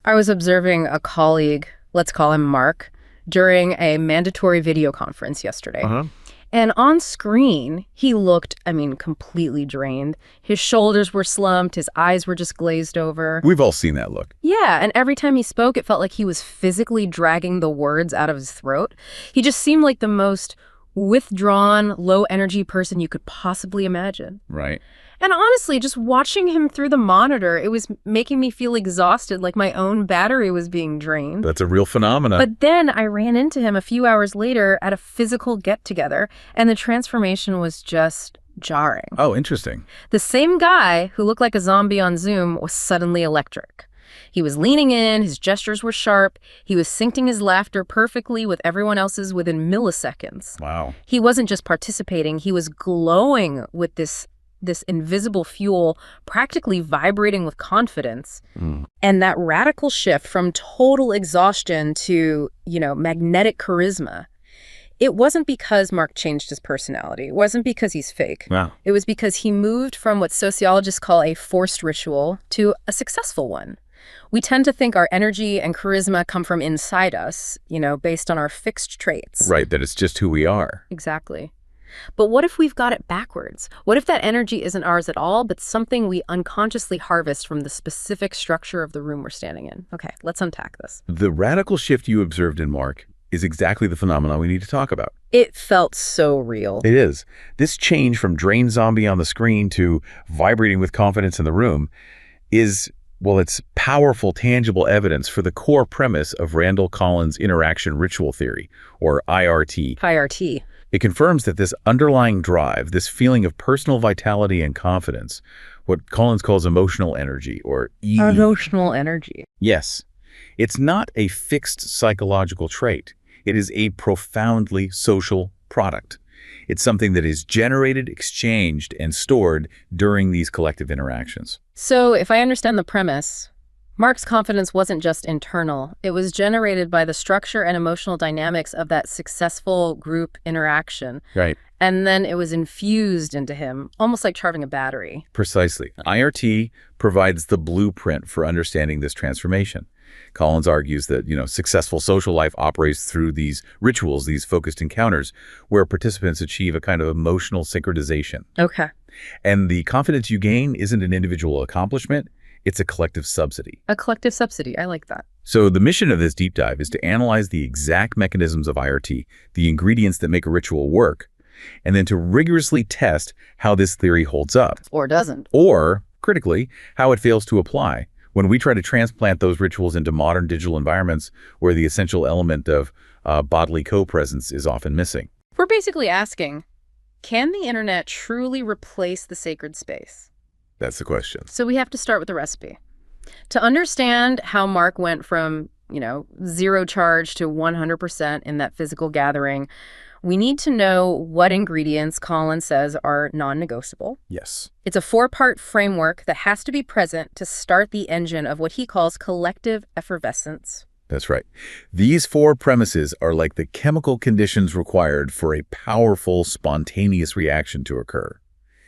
I was observing a colleague, let's call him Mark, during a mandatory video conference yesterday. And on screen, he looked, completely drained. His shoulders were slumped, his eyes were just glazed over. We've all seen that look. Yeah, and every time he spoke, it felt like he was physically dragging the words out of his throat. He just seemed like the most withdrawn, low-energy person you could possibly imagine. Right. And honestly, just watching him through the monitor, it was making me feel exhausted, like my own battery was being drained. That's a real phenomenon. But then I ran into him a few hours later at a physical get-together, and the transformation was just jarring. Oh, interesting. The same guy who looked like a zombie on Zoom was suddenly electric. He was leaning in, his gestures were sharp, he was syncing his laughter perfectly with everyone else's within milliseconds. Wow. He wasn't just participating, he was glowing with this invisible fuel, practically vibrating with confidence. And that radical shift from total exhaustion to, magnetic charisma, it wasn't because Mark changed his personality. It wasn't because he's fake. Wow. It was because he moved from what sociologists call a forced ritual to a successful one. We tend to think our energy and charisma come from inside us, based on our fixed traits. Right, that it's just who we are. Exactly. But what if we've got it backwards? What if that energy isn't ours at all, but something we unconsciously harvest from the specific structure of the room we're standing in? Okay, let's unpack this. The radical shift you observed in Mark is exactly the phenomenon we need to talk about. It felt so real. It is. This change from drained zombie on the screen to vibrating with confidence in the room is, well, it's powerful, tangible evidence for the core premise of Randall Collins' interaction ritual theory, or IRT. IRT. It confirms that this underlying drive, this feeling of personal vitality and confidence, what Collins calls emotional energy, or E. Emotional energy. Yes. It's not a fixed psychological trait. It is a profoundly social product. It's something that is generated, exchanged, and stored during these collective interactions. So if I understand the premise, Mark's confidence wasn't just internal. It was generated by the structure and emotional dynamics of that successful group interaction. Right. And then it was infused into him, almost like charging a battery. Precisely. IRT provides the blueprint for understanding this transformation. Collins argues that, successful social life operates through these rituals, these focused encounters, where participants achieve a kind of emotional synchronization. Okay. And the confidence you gain isn't an individual accomplishment, it's a collective subsidy. A collective subsidy. I like that. So the mission of this deep dive is to analyze the exact mechanisms of IRT, the ingredients that make a ritual work, and then to rigorously test how this theory holds up. Or doesn't. Or, critically, how it fails to apply when we try to transplant those rituals into modern digital environments where the essential element of bodily co-presence is often missing. We're basically asking, can the internet truly replace the sacred space? That's the question. So we have to start with the recipe. To understand how Mark went from, zero charge to 100% in that physical gathering, we need to know what ingredients Collins says are non-negotiable. Yes. It's a 4-part framework that has to be present to start the engine of what he calls collective effervescence. That's right. These 4 premises are like the chemical conditions required for a powerful, spontaneous reaction to occur.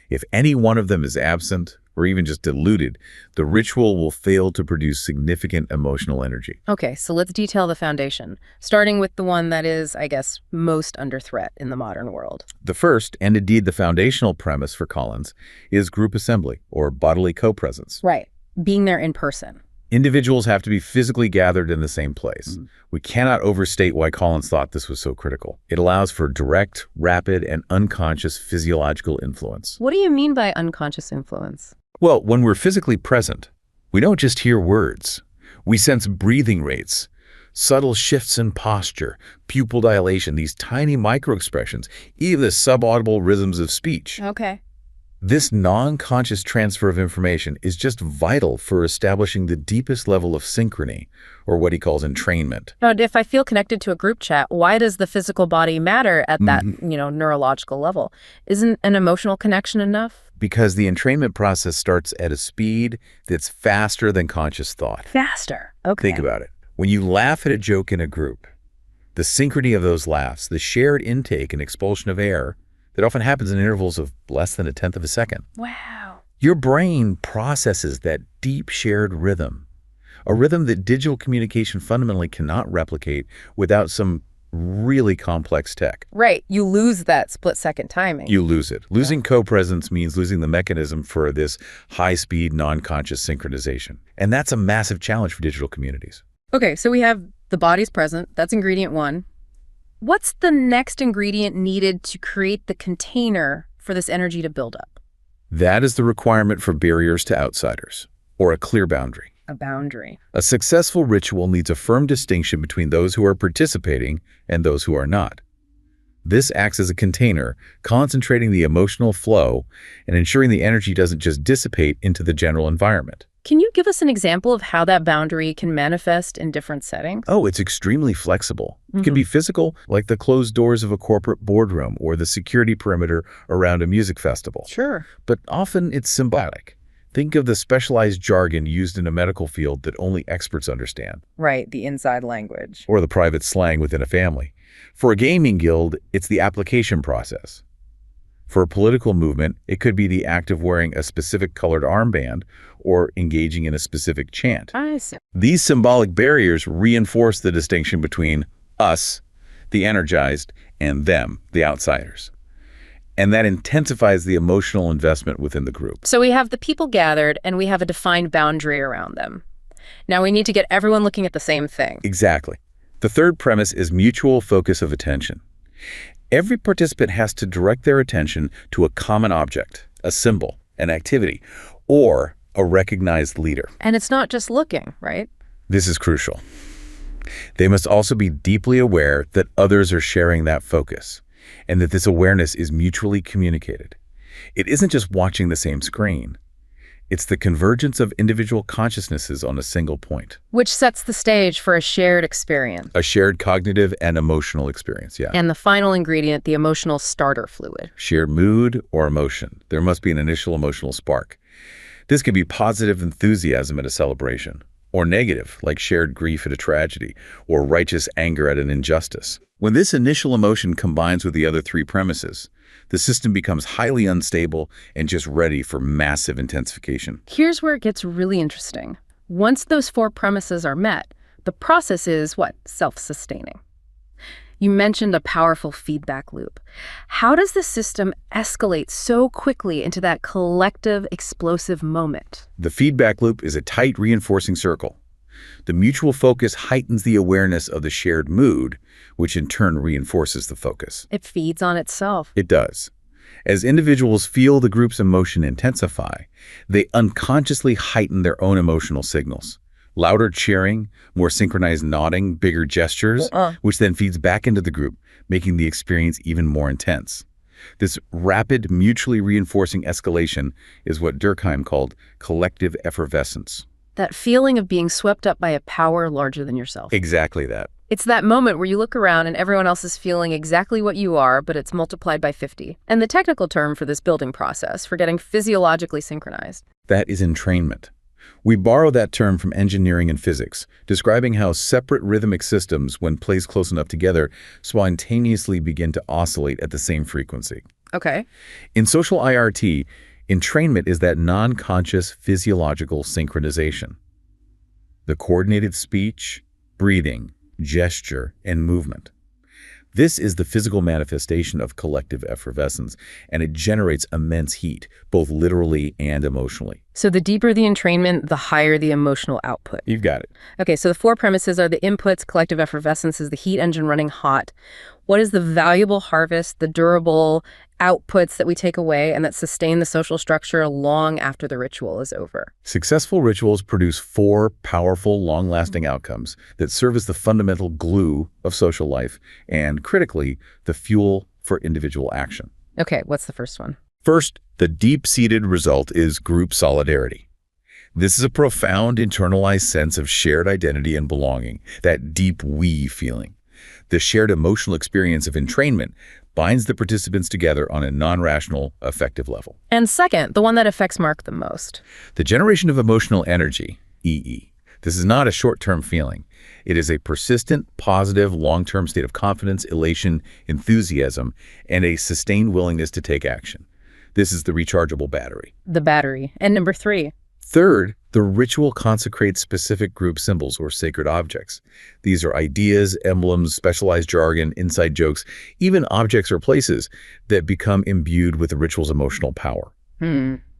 If any one of them is absent, or even just diluted, the ritual will fail to produce significant emotional energy. Okay, so let's detail the foundation, starting with the one that is, I guess, most under threat in the modern world. The first, and indeed the foundational premise for Collins, is group assembly, or bodily co-presence. Right, being there in person. Individuals have to be physically gathered in the same place. We cannot overstate why Collins thought this was so critical. It allows for direct, rapid, and unconscious physiological influence. What do you mean by unconscious influence? Well, when we're physically present, we don't just hear words. We sense breathing rates, subtle shifts in posture, pupil dilation, these tiny micro-expressions, even the subaudible rhythms of speech. Okay. This non-conscious transfer of information is just vital for establishing the deepest level of synchrony, or what he calls entrainment. Now, if I feel connected to a group chat, why does the physical body matter at that, neurological level? Isn't an emotional connection enough? Because the entrainment process starts at a speed that's faster than conscious thought. Faster. Okay. Think about it. When you laugh at a joke in a group, the synchrony of those laughs, the shared intake and expulsion of air, that often happens in intervals of less than 1/10 of a second. Wow. Your brain processes that deep shared rhythm. a rhythm that digital communication fundamentally cannot replicate without some really complex tech. Right. You lose that split-second timing. You lose it. Losing co-presence means losing the mechanism for this high-speed, non-conscious synchronization. And that's a massive challenge for digital communities. Okay, so we have the body's present. That's ingredient one. What's the next ingredient needed to create the container for this energy to build up? That is the requirement for barriers to outsiders, or a clear boundary. A boundary. A successful ritual needs a firm distinction between those who are participating and those who are not. This acts as a container, concentrating the emotional flow and ensuring the energy doesn't just dissipate into the general environment. Can you give us an example of how that boundary can manifest in different settings? Oh, it's extremely flexible. It can be physical, like the closed doors of a corporate boardroom or the security perimeter around a music festival. Sure. But often it's symbolic. Think of the specialized jargon used in a medical field that only experts understand. Right, the inside language. Or the private slang within a family. For a gaming guild, it's the application process. For a political movement, it could be the act of wearing a specific colored armband or engaging in a specific chant. I see. These symbolic barriers reinforce the distinction between us, the energized, and them, the outsiders. And that intensifies the emotional investment within the group. So we have the people gathered, and we have a defined boundary around them. Now we need to get everyone looking at the same thing. Exactly. The third premise is mutual focus of attention. Every participant has to direct their attention to a common object, a symbol, an activity, or a recognized leader. And it's not just looking, right? This is crucial. They must also be deeply aware that others are sharing that focus, and that this awareness is mutually communicated. It isn't just watching the same screen. It's the convergence of individual consciousnesses on a single point. Which sets the stage for a shared experience. A shared cognitive and emotional experience, yeah. And the final ingredient, the emotional starter fluid. Shared mood or emotion. There must be an initial emotional spark. This could be positive enthusiasm at a celebration, or negative, like shared grief at a tragedy, or righteous anger at an injustice. When this initial emotion combines with the other three premises, the system becomes highly unstable and just ready for massive intensification. Here's where it gets really interesting. Once those four premises are met, the process is, what? Self-sustaining. You mentioned a powerful feedback loop. How does the system escalate so quickly into that collective, explosive moment? The feedback loop is a tight, reinforcing circle. The mutual focus heightens the awareness of the shared mood, which in turn reinforces the focus. It feeds on itself. It does. As individuals feel the group's emotion intensify, they unconsciously heighten their own emotional signals. Louder cheering, more synchronized nodding, bigger gestures, which then feeds back into the group, making the experience even more intense. This rapid, mutually reinforcing escalation is what Durkheim called collective effervescence. That feeling of being swept up by a power larger than yourself. Exactly that. It's that moment where you look around and everyone else is feeling exactly what you are, but it's multiplied by 50. And the technical term for this building process, for getting physiologically synchronized. That is entrainment. We borrow that term from engineering and physics, describing how separate rhythmic systems, when placed close enough together, spontaneously begin to oscillate at the same frequency. Okay. In social IRT, entrainment is that non-conscious physiological synchronization. The coordinated speech, breathing, gesture, and movement. This is the physical manifestation of collective effervescence, and it generates immense heat, both literally and emotionally. So the deeper the entrainment, the higher the emotional output. You've got it. Okay, so the four premises are the inputs, collective effervescence is the heat engine running hot. What is the valuable harvest, the durable outputs that we take away and that sustain the social structure long after the ritual is over? Successful rituals produce four powerful, long-lasting outcomes that serve as the fundamental glue of social life and, critically, the fuel for individual action. Okay, what's the first one? First, the deep-seated result is group solidarity. This is a profound, internalized sense of shared identity and belonging, that deep we feeling. The shared emotional experience of entrainment binds the participants together on a non-rational, affective level. And second, the one that affects Mark the most. The generation of emotional energy, EE. This is not a short-term feeling. It is a persistent, positive, long-term state of confidence, elation, enthusiasm, and a sustained willingness to take action. This is the rechargeable battery. The battery. And number three. Third, The ritual consecrates specific group symbols or sacred objects. These are ideas, emblems, specialized jargon, inside jokes, even objects or places that become imbued with the ritual's emotional power.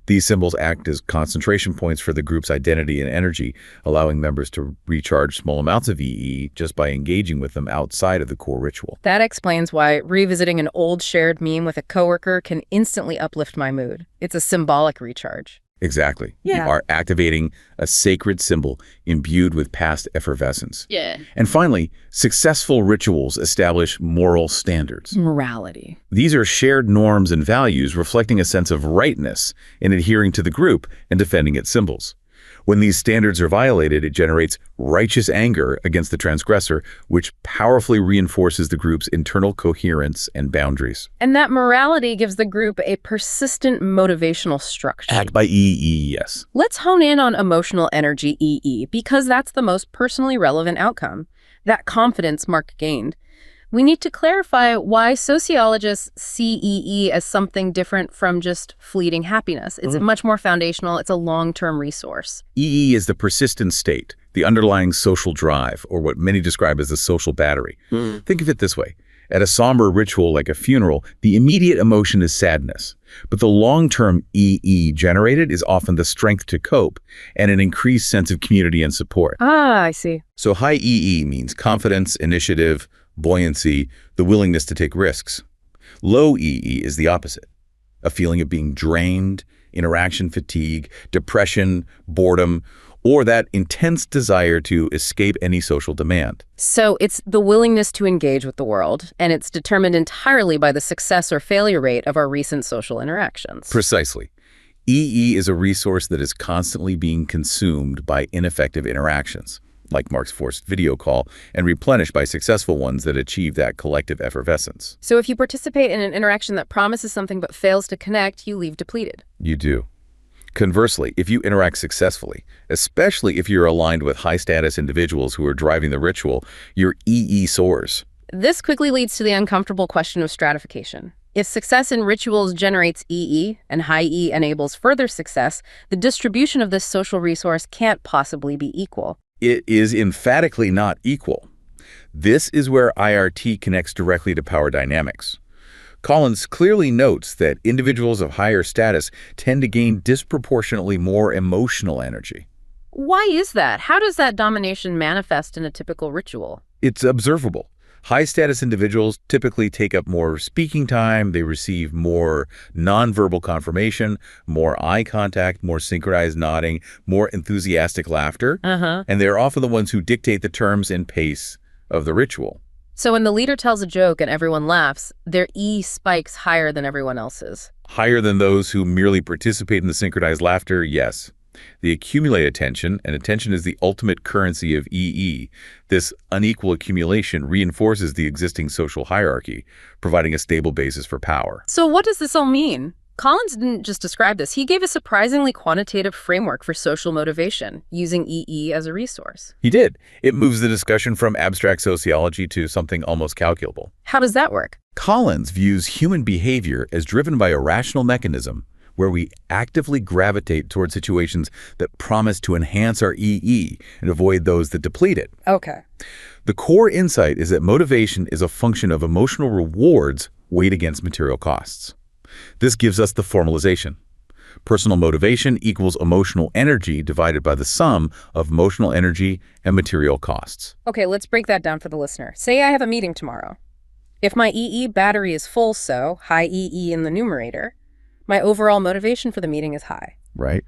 These symbols act as concentration points for the group's identity and energy, allowing members to recharge small amounts of EE just by engaging with them outside of the core ritual. That explains why revisiting an old shared meme with a coworker can instantly uplift my mood. It's a symbolic recharge. Exactly. Yeah. You are activating a sacred symbol imbued with past effervescence. Yeah. And finally, successful rituals establish moral standards. Morality. These are shared norms and values reflecting a sense of rightness in adhering to the group and defending its symbols. When these standards are violated, it generates righteous anger against the transgressor, which powerfully reinforces the group's internal coherence and boundaries. And that morality gives the group a persistent motivational structure. Act by EE, yes. Let's hone in on emotional energy EE, because that's the most personally relevant outcome, that confidence Mark gained. We need to clarify why sociologists see EE as something different from just fleeting happiness. It's much more foundational. It's a long-term resource. EE is the persistent state, the underlying social drive, or what many describe as the social battery. Think of it this way. At a somber ritual like a funeral, the immediate emotion is sadness. But the long-term EE generated is often the strength to cope and an increased sense of community and support. Ah, I see. So high EE means confidence, initiative, buoyancy, the willingness to take risks. Low EE is the opposite, a feeling of being drained, interaction fatigue, depression, boredom, or that intense desire to escape any social demand. So it's the willingness to engage with the world, and it's determined entirely by the success or failure rate of our recent social interactions. Precisely. EE is a resource that is constantly being consumed by ineffective interactions, like Mark's forced video call, and replenished by successful ones that achieve that collective effervescence. So if you participate in an interaction that promises something but fails to connect, you leave depleted. You do. Conversely, if you interact successfully, especially if you're aligned with high-status individuals who are driving the ritual, your EE soars. This quickly leads to the uncomfortable question of stratification. If success in rituals generates EE and high E enables further success, the distribution of this social resource can't possibly be equal. It is emphatically not equal. This is where IRT connects directly to power dynamics. Collins clearly notes that individuals of higher status tend to gain disproportionately more emotional energy. Why is that? How does that domination manifest in a typical ritual? It's observable. High-status individuals typically take up more speaking time, they receive more nonverbal confirmation, more eye contact, more synchronized nodding, more enthusiastic laughter, and they're often the ones who dictate the terms and pace of the ritual. So when the leader tells a joke and everyone laughs, their E spikes higher than everyone else's. Higher than those who merely participate in the synchronized laughter, yes. They accumulate attention, and attention is the ultimate currency of EE. This unequal accumulation reinforces the existing social hierarchy, providing a stable basis for power. So what does this all mean? Collins didn't just describe this. He gave a surprisingly quantitative framework for social motivation, using EE as a resource. He did. It moves the discussion from abstract sociology to something almost calculable. How does that work? Collins views human behavior as driven by a rational mechanism where we actively gravitate toward situations that promise to enhance our EE and avoid those that deplete it. Okay. The core insight is that motivation is a function of emotional rewards weighed against material costs. This gives us the formalization. Personal motivation equals emotional energy divided by the sum of emotional energy and material costs. Okay, let's break that down for the listener. Say I have a meeting tomorrow. If my EE battery is full, so high EE in the numerator, my overall motivation for the meeting is high. Right.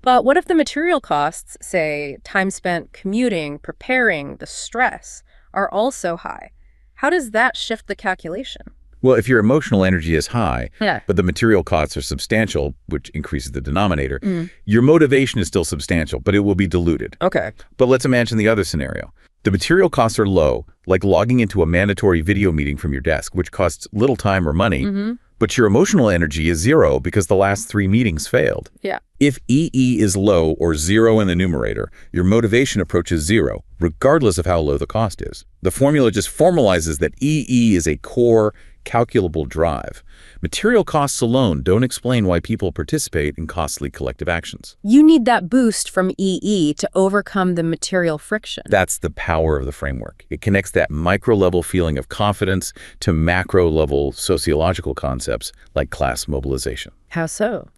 But what if the material costs, say time spent commuting, preparing, the stress, are also high? How does that shift the calculation? Well, if your emotional energy is high, Yeah. but the material costs are substantial, which increases the denominator, your motivation is still substantial, but it will be diluted. Okay. But let's imagine the other scenario. The material costs are low, like logging into a mandatory video meeting from your desk, which costs little time or money, but your emotional energy is zero because the last 3 meetings failed. Yeah. If EE is low or zero in the numerator, your motivation approaches zero, regardless of how low the cost is. The formula just formalizes that EE is a core, calculable drive. Material costs alone don't explain why people participate in costly collective actions. You need that boost from EE to overcome the material friction. That's the power of the framework. It connects that micro-level feeling of confidence to macro-level sociological concepts like class mobilization. How so?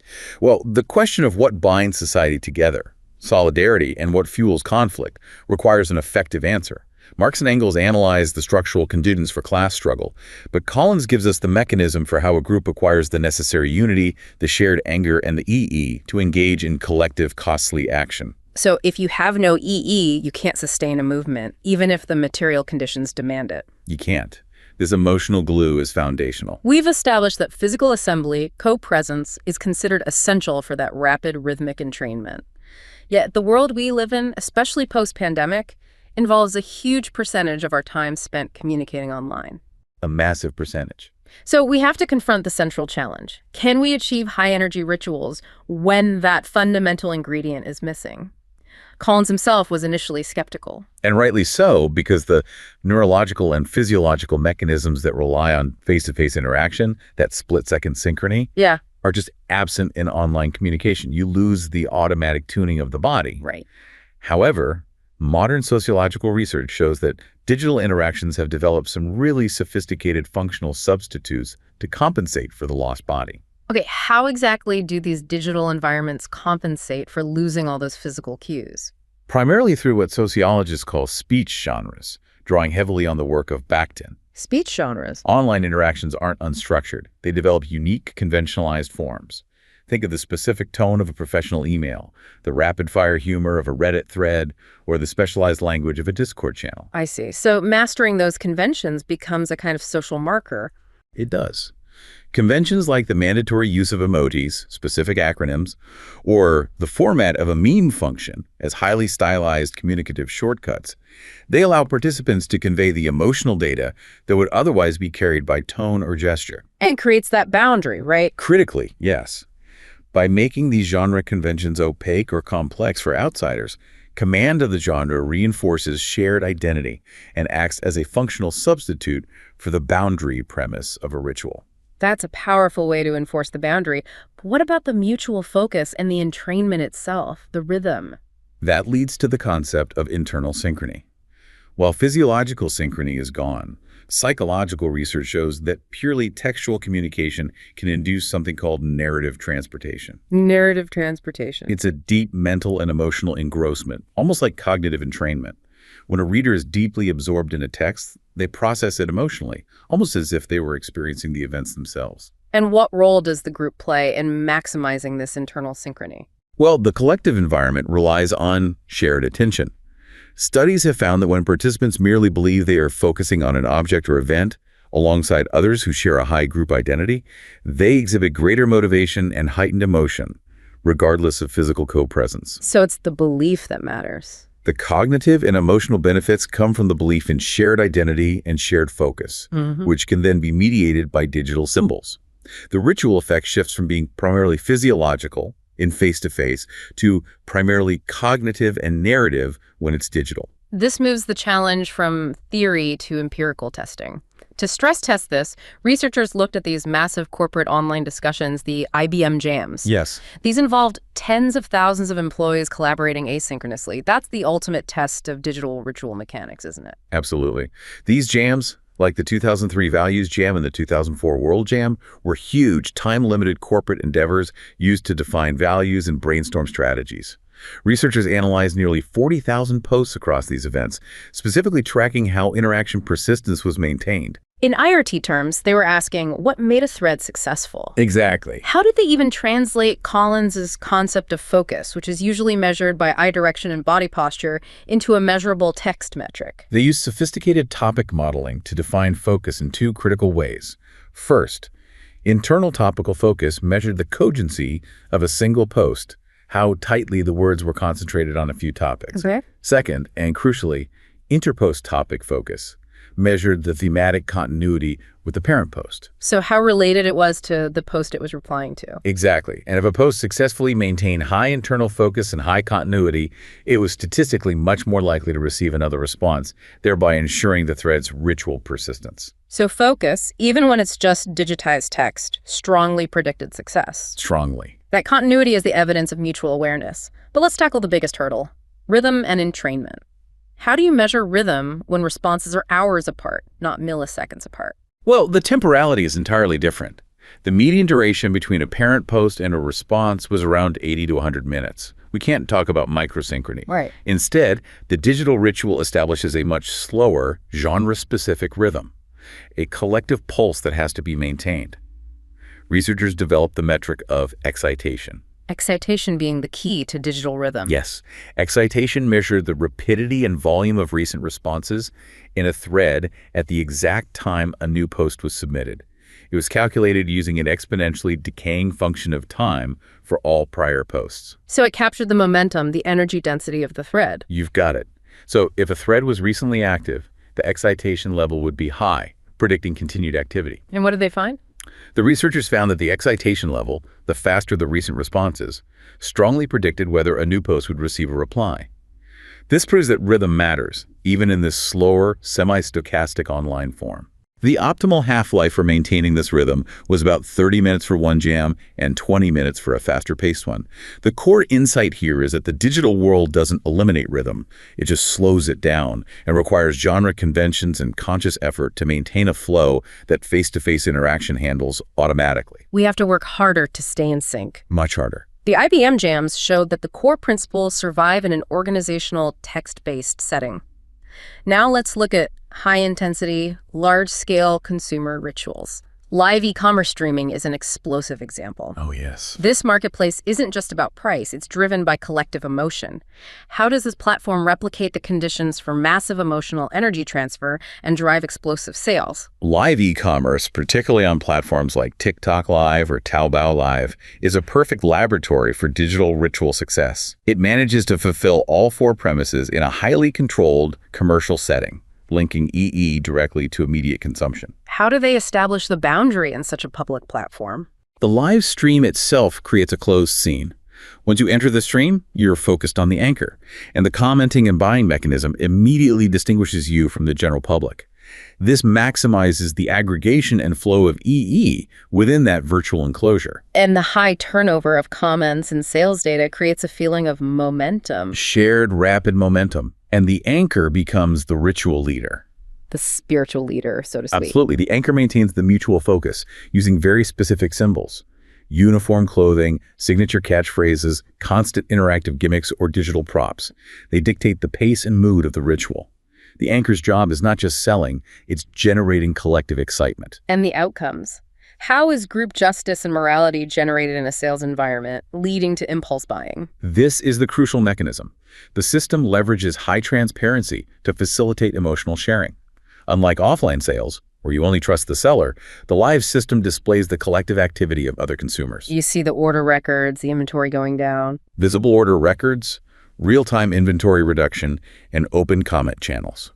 Well, the question of what binds society together, solidarity, and what fuels conflict requires an effective answer. Marx and Engels analyze the structural conditions for class struggle, but Collins gives us the mechanism for how a group acquires the necessary unity, the shared anger, and the EE to engage in collective costly action. So if you have no EE, you can't sustain a movement, even if the material conditions demand it. You can't. This emotional glue is foundational. We've established that physical assembly, co-presence, is considered essential for that rapid rhythmic entrainment. Yet the world we live in, especially post-pandemic, involves a huge percentage of our time spent communicating online. A massive percentage. So we have to confront the central challenge. Can we achieve high-energy rituals when that fundamental ingredient is missing? Collins himself was initially skeptical. And rightly so, because the neurological and physiological mechanisms that rely on face-to-face interaction, that split-second synchrony, are just absent in online communication. You lose the automatic tuning of the body. Right. However, modern sociological research shows that digital interactions have developed some really sophisticated functional substitutes to compensate for the lost body. Okay, how exactly do these digital environments compensate for losing all those physical cues? Primarily through what sociologists call speech genres, drawing heavily on the work of Bakhtin. Speech genres? Online interactions aren't unstructured. They develop unique, conventionalized forms. Think of the specific tone of a professional email, the rapid-fire humor of a Reddit thread, or the specialized language of a Discord channel. I see. So mastering those conventions becomes a kind of social marker. It does. Conventions like the mandatory use of emojis, specific acronyms, or the format of a meme function as highly stylized communicative shortcuts, they allow participants to convey the emotional data that would otherwise be carried by tone or gesture. And creates that boundary, right? Critically, yes. By making these genre conventions opaque or complex for outsiders, command of the genre reinforces shared identity and acts as a functional substitute for the boundary premise of a ritual. That's a powerful way to enforce the boundary. But what about the mutual focus and the entrainment itself, the rhythm? That leads to the concept of internal synchrony. While physiological synchrony is gone, psychological research shows that purely textual communication can induce something called narrative transportation. Narrative transportation. It's a deep mental and emotional engrossment, almost like cognitive entrainment. When a reader is deeply absorbed in a text, they process it emotionally, almost as if they were experiencing the events themselves. And what role does the group play in maximizing this internal synchrony? Well, the collective environment relies on shared attention. Studies have found that when participants merely believe they are focusing on an object or event, alongside others who share a high group identity, they exhibit greater motivation and heightened emotion, regardless of physical co-presence. So it's the belief that matters. The cognitive and emotional benefits come from the belief in shared identity and shared focus, which can then be mediated by digital symbols. The ritual effect shifts from being primarily physiological in face-to-face to primarily cognitive and narrative when it's digital. This moves the challenge from theory to empirical testing. To stress test this, researchers looked at these massive corporate online discussions, the IBM jams. Yes. These involved tens of thousands of employees collaborating asynchronously. That's the ultimate test of digital ritual mechanics, isn't it? Absolutely. These jams, like the 2003 Values Jam and the 2004 World Jam, were huge, time-limited corporate endeavors used to define values and brainstorm strategies. Researchers analyzed nearly 40,000 posts across these events, specifically tracking how interaction persistence was maintained. In IRT terms, they were asking, what made a thread successful? Exactly. How did they even translate Collins's concept of focus, which is usually measured by eye direction and body posture, into a measurable text metric? They used sophisticated topic modeling to define focus in two critical ways. First, internal topical focus measured the cogency of a single post, how tightly the words were concentrated on a few topics. Okay. Second, and crucially, interpost topic focus, measured the thematic continuity with the parent post. So how related it was to the post it was replying to. Exactly. And if a post successfully maintained high internal focus and high continuity, it was statistically much more likely to receive another response, thereby ensuring the thread's ritual persistence. So focus, even when it's just digitized text, strongly predicted success. Strongly. That continuity is the evidence of mutual awareness. But let's tackle the biggest hurdle, rhythm and entrainment. How do you measure rhythm when responses are hours apart, not milliseconds apart? Well, the temporality is entirely different. The median duration between a parent post and a response was around 80 to 100 minutes. We can't talk about microsynchrony. Right. Instead, the digital ritual establishes a much slower, genre-specific rhythm, a collective pulse that has to be maintained. Researchers developed the metric of excitation. Excitation being the key to digital rhythm. Yes. Excitation measured the rapidity and volume of recent responses in a thread at the exact time a new post was submitted. It was calculated using an exponentially decaying function of time for all prior posts. So it captured the momentum, the energy density of the thread. You've got it. So if a thread was recently active, the excitation level would be high, predicting continued activity. And what did they find? The researchers found that the excitation level, the faster the recent responses, strongly predicted whether a new post would receive a reply. This proves that rhythm matters, even in this slower, semi-stochastic online form. The optimal half-life for maintaining this rhythm was about 30 minutes for one jam and 20 minutes for a faster-paced one. The core insight here is that the digital world doesn't eliminate rhythm. It just slows it down and requires genre conventions and conscious effort to maintain a flow that face-to-face interaction handles automatically. We have to work harder to stay in sync. Much harder. The IBM jams showed that the core principles survive in an organizational, text-based setting. Now let's look at high-intensity, large-scale consumer rituals. Live e-commerce streaming is an explosive example. Oh, yes. This marketplace isn't just about price, it's driven by collective emotion. How does this platform replicate the conditions for massive emotional energy transfer and drive explosive sales? Live e-commerce, particularly on platforms like TikTok Live or Taobao Live, is a perfect laboratory for digital ritual success. It manages to fulfill all four premises in a highly controlled commercial setting, linking EE directly to immediate consumption. How do they establish the boundary in such a public platform? The live stream itself creates a closed scene. Once you enter the stream, you're focused on the anchor, and the commenting and buying mechanism immediately distinguishes you from the general public. This maximizes the aggregation and flow of EE within that virtual enclosure. And the high turnover of comments and sales data creates a feeling of momentum. Shared rapid momentum. And the anchor becomes the ritual leader. The spiritual leader, so to speak. Absolutely. The anchor maintains the mutual focus using very specific symbols. Uniform clothing, signature catchphrases, constant interactive gimmicks, or digital props. They dictate the pace and mood of the ritual. The anchor's job is not just selling, it's generating collective excitement. And the outcomes. How is group justice and morality generated in a sales environment, leading to impulse buying? This is the crucial mechanism. The system leverages high transparency to facilitate emotional sharing. Unlike offline sales, where you only trust the seller, the live system displays the collective activity of other consumers. You see the order records, the inventory going down. Visible order records, real-time inventory reduction, and open comment channels.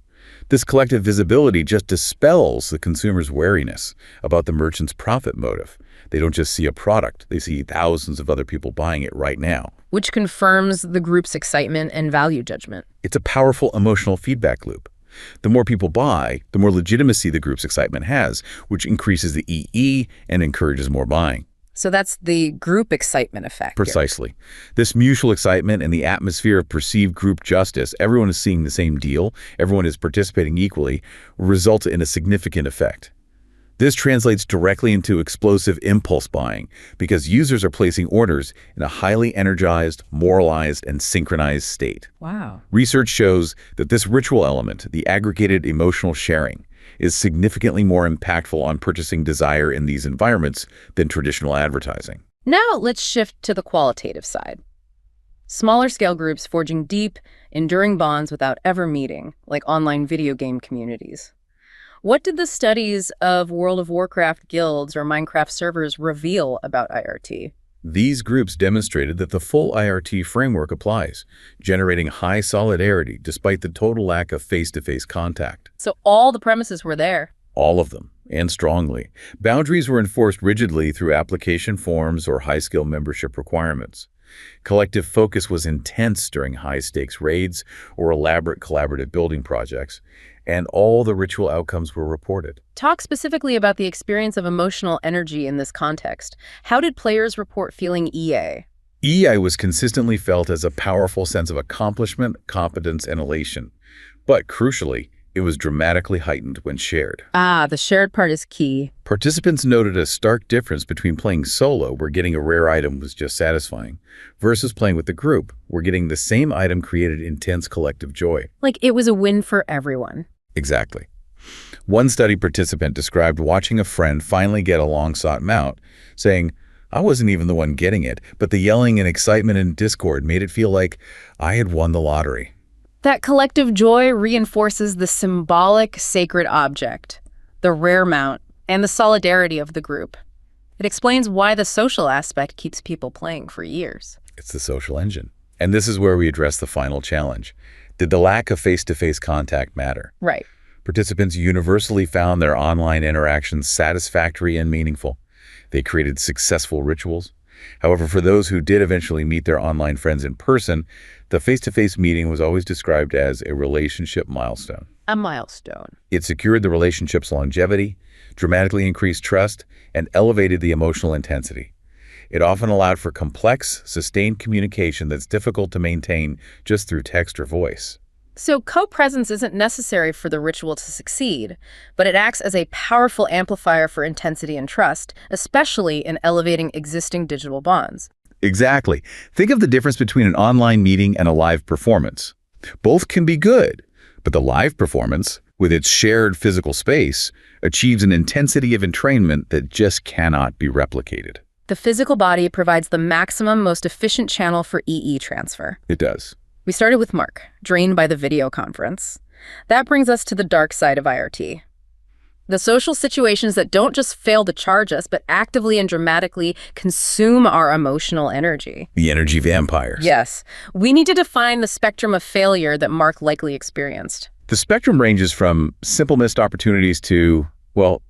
This collective visibility just dispels the consumer's wariness about the merchant's profit motive. They don't just see a product, they see thousands of other people buying it right now. Which confirms the group's excitement and value judgment. It's a powerful emotional feedback loop. The more people buy, the more legitimacy the group's excitement has, which increases the EE and encourages more buying. So that's the group excitement effect. Precisely. This mutual excitement and the atmosphere of perceived group justice, everyone is seeing the same deal, everyone is participating equally, results in a significant effect. This translates directly into explosive impulse buying because users are placing orders in a highly energized, moralized, and synchronized state. Wow. Research shows that this ritual element, the aggregated emotional sharing, is significantly more impactful on purchasing desire in these environments than traditional advertising. Now let's shift to the qualitative side. Smaller scale groups forging deep, enduring bonds without ever meeting, like online video game communities. What did the studies of World of Warcraft guilds or Minecraft servers reveal about IRT? These groups demonstrated that the full IRT framework applies, generating high solidarity despite the total lack of face-to-face contact. So all the premises were there. All of them, and strongly. Boundaries were enforced rigidly through application forms or high-skill membership requirements. Collective focus was intense during high-stakes raids or elaborate collaborative building projects, and all the ritual outcomes were reported. Talk specifically about the experience of emotional energy in this context. How did players report feeling EA? EI was consistently felt as a powerful sense of accomplishment, competence, and elation. But crucially, it was dramatically heightened when shared. Ah, the shared part is key. Participants noted a stark difference between playing solo, where getting a rare item was just satisfying, versus playing with the group, where getting the same item created intense collective joy. Like it was a win for everyone. Exactly. One study participant described watching a friend finally get a long-sought mount, saying, "I wasn't even the one getting it, but the yelling and excitement and discord made it feel like I had won the lottery." That collective joy reinforces the symbolic sacred object, the rare mount, and the solidarity of the group. It explains why the social aspect keeps people playing for years. It's the social engine. And this is where we address the final challenge. Did the lack of face-to-face contact matter? Right. Participants universally found their online interactions satisfactory and meaningful. They created successful rituals. However, for those who did eventually meet their online friends in person, the face-to-face meeting was always described as a relationship milestone. A milestone. It secured the relationship's longevity, dramatically increased trust, and elevated the emotional intensity. It often allowed for complex, sustained communication that's difficult to maintain just through text or voice. So co-presence isn't necessary for the ritual to succeed, but it acts as a powerful amplifier for intensity and trust, especially in elevating existing digital bonds. Exactly. Think of the difference between an online meeting and a live performance. Both can be good, but the live performance, with its shared physical space, achieves an intensity of entrainment that just cannot be replicated. The physical body provides the maximum, most efficient channel for EE transfer. It does. We started with Mark, drained by the video conference. That brings us to the dark side of IRT. The social situations that don't just fail to charge us, but actively and dramatically consume our emotional energy. The energy vampires. Yes. We need to define the spectrum of failure that Mark likely experienced. The spectrum ranges from simple missed opportunities to, well,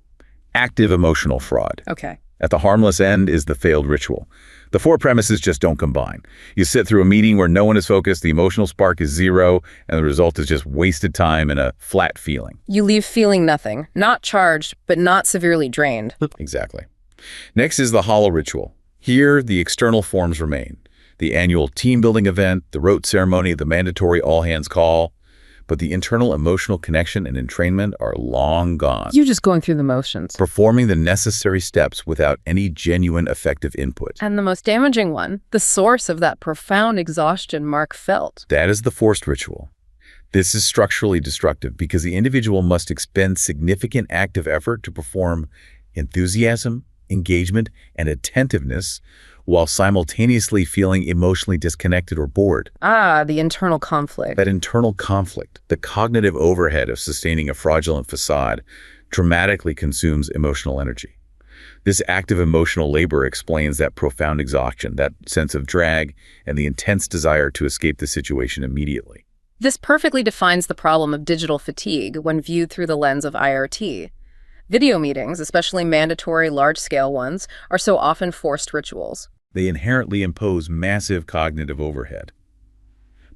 active emotional fraud. Okay. At the harmless end is the failed ritual. The four premises just don't combine. You sit through a meeting where no one is focused, the emotional spark is zero, and the result is just wasted time and a flat feeling. You leave feeling nothing, not charged, but not severely drained. Exactly. Next is the hollow ritual. Here, the external forms remain. The annual team-building event, the rote ceremony, the mandatory all-hands call. But the internal emotional connection and entrainment are long gone. You're just going through the motions. Performing the necessary steps without any genuine effective input. And the most damaging one, the source of that profound exhaustion Mark felt. That is the forced ritual. This is structurally destructive because the individual must expend significant active effort to perform enthusiasm, engagement, and attentiveness while simultaneously feeling emotionally disconnected or bored. Ah, the internal conflict. That internal conflict, the cognitive overhead of sustaining a fraudulent facade, dramatically consumes emotional energy. This active emotional labor explains that profound exhaustion, that sense of drag, and the intense desire to escape the situation immediately. This perfectly defines the problem of digital fatigue when viewed through the lens of IRT. Video meetings, especially mandatory large-scale ones, are so often forced rituals. They inherently impose massive cognitive overhead.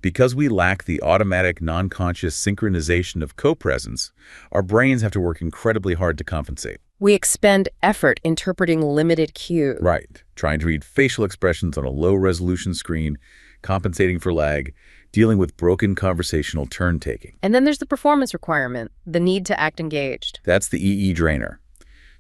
Because we lack the automatic, non-conscious synchronization of co-presence, our brains have to work incredibly hard to compensate. We expend effort interpreting limited cues. Right. Trying to read facial expressions on a low-resolution screen, compensating for lag, dealing with broken conversational turn-taking. And then there's the performance requirement, the need to act engaged. That's the EE drainer.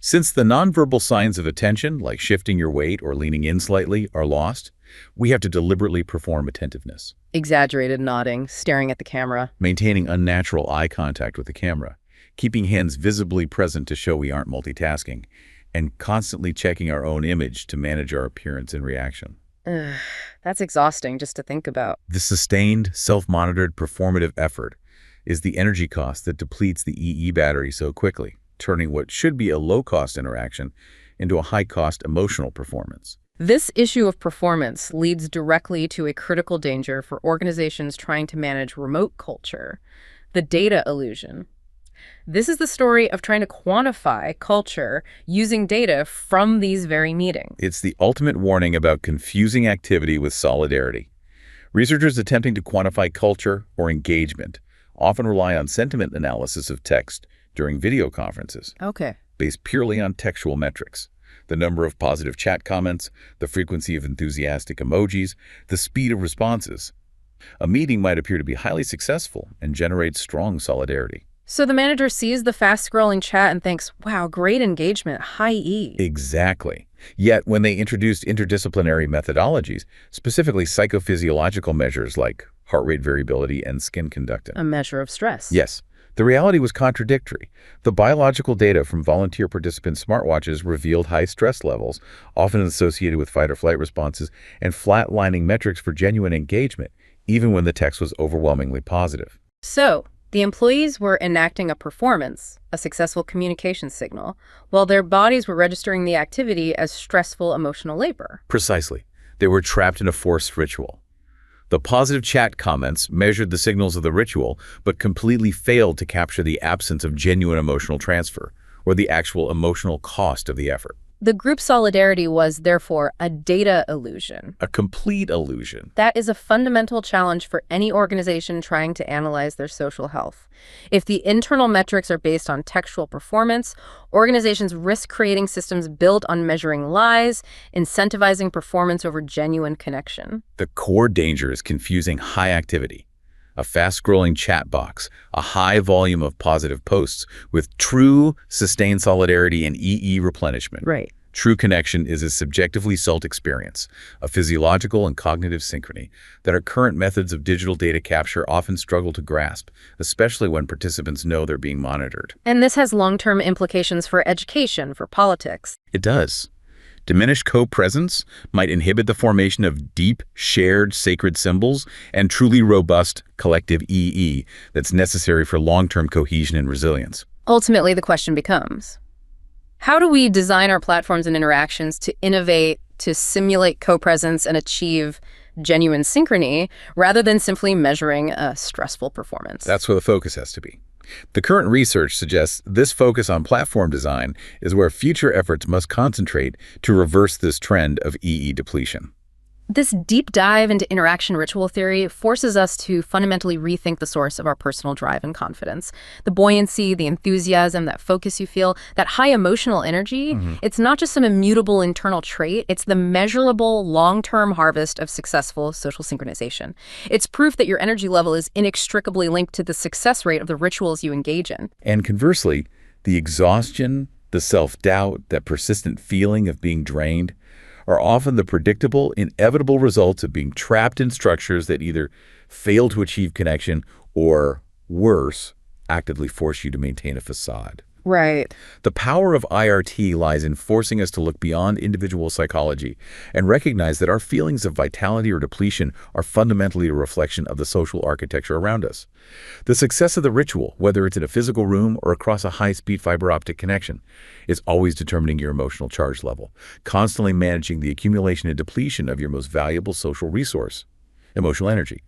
Since the nonverbal signs of attention, like shifting your weight or leaning in slightly, are lost, we have to deliberately perform attentiveness. Exaggerated nodding, staring at the camera. Maintaining unnatural eye contact with the camera, keeping hands visibly present to show we aren't multitasking, and constantly checking our own image to manage our appearance and reaction. Ugh, that's exhausting just to think about. The sustained, self-monitored performative effort is the energy cost that depletes the EE battery so quickly, turning what should be a low-cost interaction into a high-cost emotional performance. This issue of performance leads directly to a critical danger for organizations trying to manage remote culture, the data illusion. This is the story of trying to quantify culture using data from these very meetings. It's the ultimate warning about confusing activity with solidarity. Researchers attempting to quantify culture or engagement often rely on sentiment analysis of text during video conferences, Okay. based purely on textual metrics. The number of positive chat comments, the frequency of enthusiastic emojis, the speed of responses. A meeting might appear to be highly successful and generate strong solidarity. So the manager sees the fast-scrolling chat and thinks, wow, great engagement, high E. Exactly. Yet, when they introduced interdisciplinary methodologies, specifically psychophysiological measures like heart rate variability and skin conductance. A measure of stress. Yes, the reality was contradictory. The biological data from volunteer participant smartwatches revealed high stress levels, often associated with fight-or-flight responses, and flatlining metrics for genuine engagement, even when the text was overwhelmingly positive. So the employees were enacting a performance, a successful communication signal, while their bodies were registering the activity as stressful emotional labor. Precisely. They were trapped in a forced ritual. The positive chat comments measured the signals of the ritual, but completely failed to capture the absence of genuine emotional transfer, or the actual emotional cost of the effort. The group solidarity was, therefore, a data illusion. A complete illusion. That is a fundamental challenge for any organization trying to analyze their social health. If the internal metrics are based on textual performance, organizations risk creating systems built on measuring lies, incentivizing performance over genuine connection. The core danger is confusing high activity, a fast-scrolling chat box, a high volume of positive posts, with true, sustained solidarity and EE replenishment. Right. True connection is a subjectively felt experience, a physiological and cognitive synchrony that our current methods of digital data capture often struggle to grasp, especially when participants know they're being monitored. And this has long-term implications for education, for politics. It does. Diminished co-presence might inhibit the formation of deep, shared, sacred symbols and truly robust collective EE that's necessary for long-term cohesion and resilience. Ultimately, the question becomes, how do we design our platforms and interactions to innovate, to simulate co-presence and achieve genuine synchrony, rather than simply measuring a stressful performance? That's where the focus has to be. The current research suggests this focus on platform design is where future efforts must concentrate to reverse this trend of EE depletion. This deep dive into interaction ritual theory forces us to fundamentally rethink the source of our personal drive and confidence. The buoyancy, the enthusiasm, that focus you feel, that high emotional energy, it's not just some immutable internal trait, it's the measurable long-term harvest of successful social synchronization. It's proof that your energy level is inextricably linked to the success rate of the rituals you engage in. And conversely, the exhaustion, the self-doubt, that persistent feeling of being drained, are often the predictable, inevitable results of being trapped in structures that either fail to achieve connection or, worse, actively force you to maintain a facade. Right. The power of IRT lies in forcing us to look beyond individual psychology and recognize that our feelings of vitality or depletion are fundamentally a reflection of the social architecture around us. The success of the ritual, whether it's in a physical room or across a high-speed fiber optic connection, is always determining your emotional charge level, constantly managing the accumulation and depletion of your most valuable social resource, emotional energy.